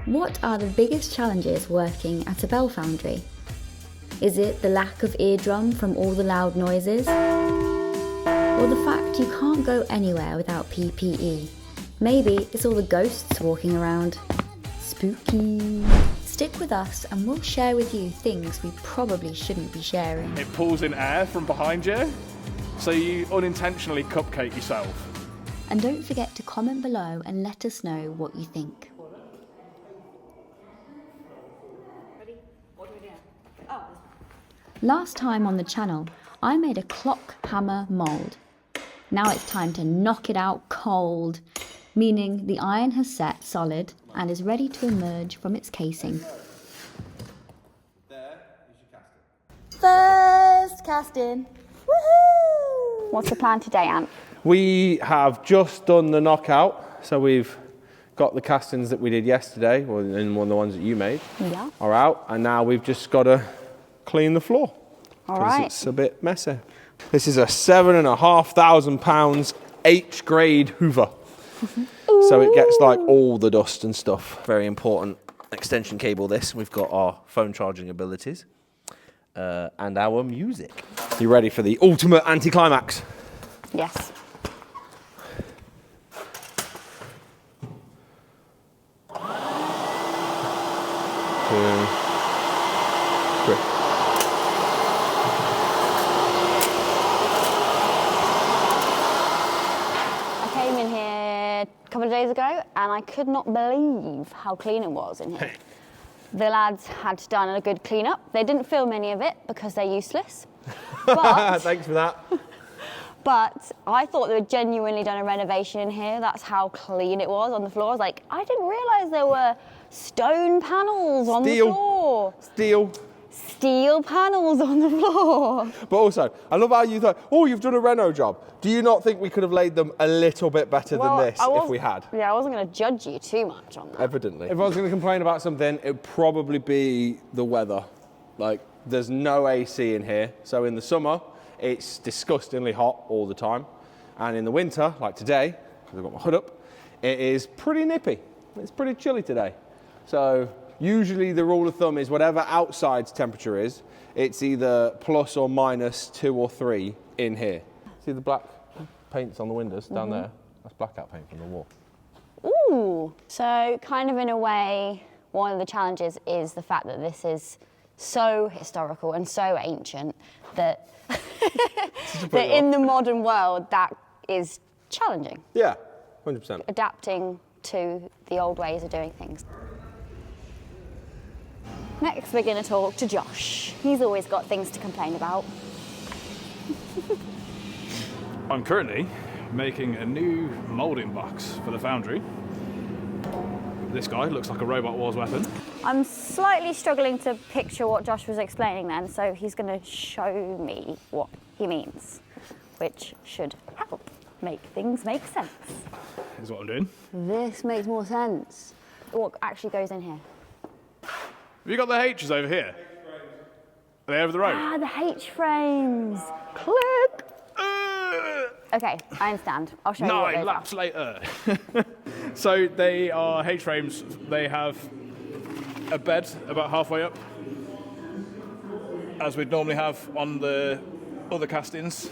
What are the biggest challenges working at a bell foundry? Is it the lack of eardrum from all the loud noises? Or the fact you can't go anywhere without PPE? Maybe it's all the ghosts walking around. Spooky. Stick with us and we'll share with you things we probably shouldn't be sharing. It pulls in air from behind you, so you unintentionally cupcake yourself. And don't forget to comment below and let us know what you think. Last time on the channel, I made a clock hammer mould. Now it's time to knock it out cold, meaning the iron has set solid and is ready to emerge from its casing. There is your casting. First casting. Woohoo! What's the plan today, Ant? We have just done the knockout, so we've got the castings that we did yesterday, and one of the ones that you made, are out, and now we've just got to clean the floor. All right. It's a bit messy. This is a £7,500 H-grade Hoover. So it gets like all the dust and stuff. Very important extension cable this. We've got our phone charging abilities and our music. You ready for the ultimate anticlimax? Yes. Two, three. A couple of days ago and I could not believe how clean it was in here. The lads had done a good clean up. They didn't film any of it because they're useless. But, thanks for that. But I thought they had genuinely done a renovation in here. That's how clean it was on the floor. I was like, I didn't realise there were stone panels on the floor. Steel panels on the floor. But also, I love how you thought, oh, you've done a reno job. Do you not think we could have laid them a little bit better than this if we had? Yeah, I wasn't going to judge you too much on that. Evidently. If I was going to complain about something, it would probably be the weather. Like, there's no AC in here. So in the summer, it's disgustingly hot all the time. And in the winter, like today, because I've got my hood up, it is pretty nippy. It's pretty chilly today. So usually the rule of thumb is whatever outside temperature is, it's either plus or minus 2 or 3 in here. See the black paints on the windows down there? That's blackout paint from the wall. Ooh. So kind of in a way, one of the challenges is the fact that this is so historical and so ancient that, that in the modern world, that is challenging. Yeah, 100%. Adapting to the old ways of doing things. Next, we're going to talk to Josh. He's always got things to complain about. I'm currently making a new moulding box for the Foundry. This guy looks like a Robot Wars weapon. I'm slightly struggling to picture what Josh was explaining then, so he's going to show me what he means, which should help make things make sense. Is what I'm doing. This makes more sense. What actually goes in here? Have you got the H's over here? Are they over the road? Ah, the H-frames. Click. Okay, I understand. I'll show you what 9 those laps later. So they are H-frames. They have a bed about halfway up, as we'd normally have on the other castings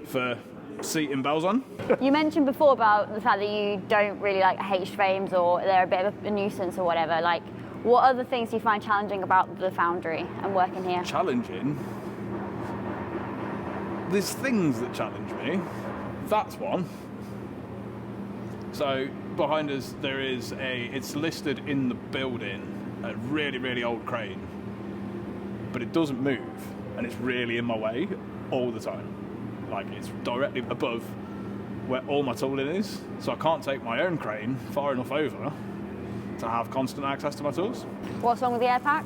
for seating bells on. You mentioned before about the fact that you don't really like H-frames or they're a bit of a nuisance or whatever. Like, what other things do you find challenging about the Foundry and working here? Challenging? There's things that challenge me. That's one. So behind us there is it's listed in the building, a really, really old crane. But it doesn't move and it's really in my way all the time. Like, it's directly above where all my tooling is. So I can't take my own crane far enough over to have constant access to my tools. What's wrong with the air pack?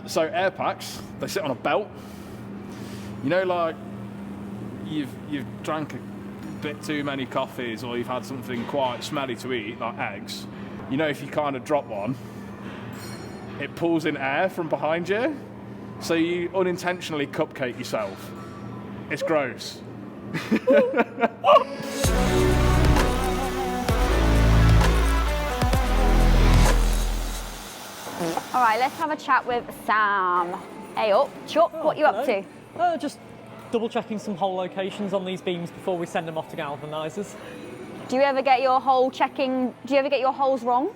So air packs, they sit on a belt. You know, like you've drank a bit too many coffees or you've had something quite smelly to eat, like eggs. You know, if you kind of drop one, it pulls in air from behind you, so you unintentionally cupcake yourself. It's gross. All right, let's have a chat with Sam. Hey up, Chuck, what are you up to? Just double checking some hole locations on these beams before we send them off to galvanisers. Do you ever get your holes wrong?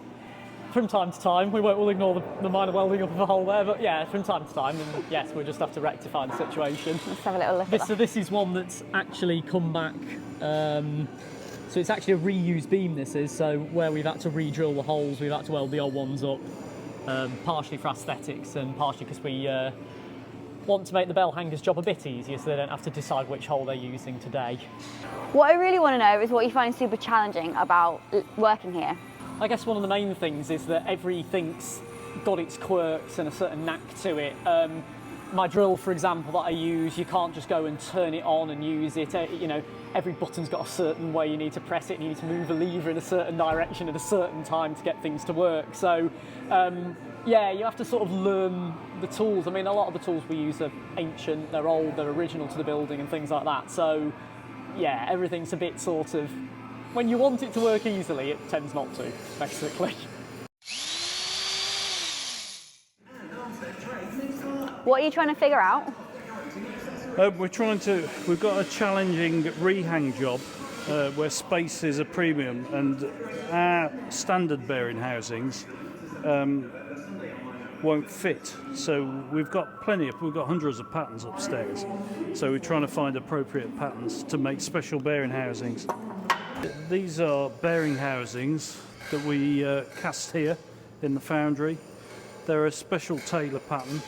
From time to time. We'll ignore the minor welding up of a hole there, but yeah, from time to time, and yes, we'll just have to rectify the situation. Let's have a little look at that. So this is one that's actually come back, so it's actually a reused beam this is, so where we've had to re-drill the holes, we've had to weld the old ones up, partially for aesthetics and partially because we want to make the bell hanger's job a bit easier so they don't have to decide which hole they're using today. What I really want to know is what you find super challenging about working here. I guess one of the main things is that everything's got its quirks and a certain knack to it. My drill, for example, that I use, you can't just go and turn it on and use it. You know, every button's got a certain way you need to press it, and you need to move a lever in a certain direction at a certain time to get things to work. So, yeah, you have to sort of learn the tools. I mean, a lot of the tools we use are ancient, they're old, they're original to the building and things like that. So, yeah, everything's a bit sort of, when you want it to work easily, it tends not to, basically. What are you trying to figure out? We've got a challenging rehang job where space is a premium, and our standard bearing housings won't fit. So we've got hundreds of patterns upstairs. So we're trying to find appropriate patterns to make special bearing housings. These are bearing housings that we cast here in the Foundry. They're a special Taylor pattern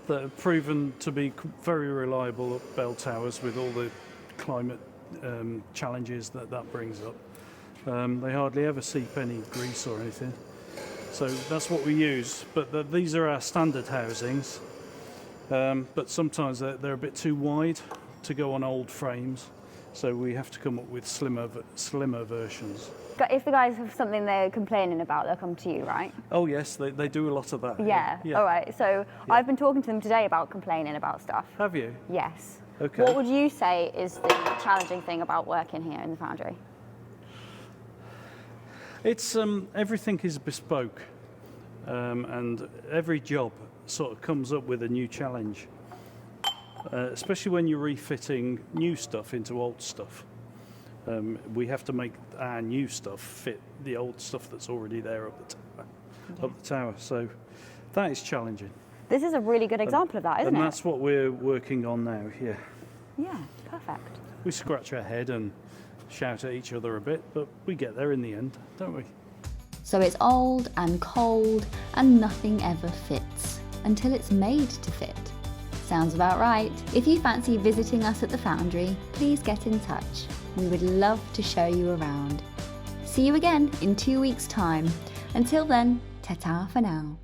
that have proven to be very reliable at bell towers with all the climate challenges that brings up. They hardly ever seep any grease or anything. So that's what we use, but these are our standard housings, but sometimes they're a bit too wide to go on old frames, so we have to come up with slimmer versions. If the guys have something they're complaining about, they'll come to you, right? Oh yes, they do a lot of that. Yeah. All right, so yeah. I've been talking to them today about complaining about stuff. Have you? Yes. Okay. What would you say is the challenging thing about working here in the Foundry? It's everything is bespoke, and every job sort of comes up with a new challenge, especially when you're refitting new stuff into old stuff. We have to make our new stuff fit the old stuff that's already there up the tower. So that is challenging. This is a really good example of that, isn't it? And that's what we're working on now here. Yeah, perfect. We scratch our head and shout at each other a bit, but we get there in the end, don't we? So it's old and cold and nothing ever fits until it's made to fit. Sounds about right. If you fancy visiting us at the Foundry, please get in touch. We would love to show you around. See you again in 2 weeks' time. Until then, ta-ta for now.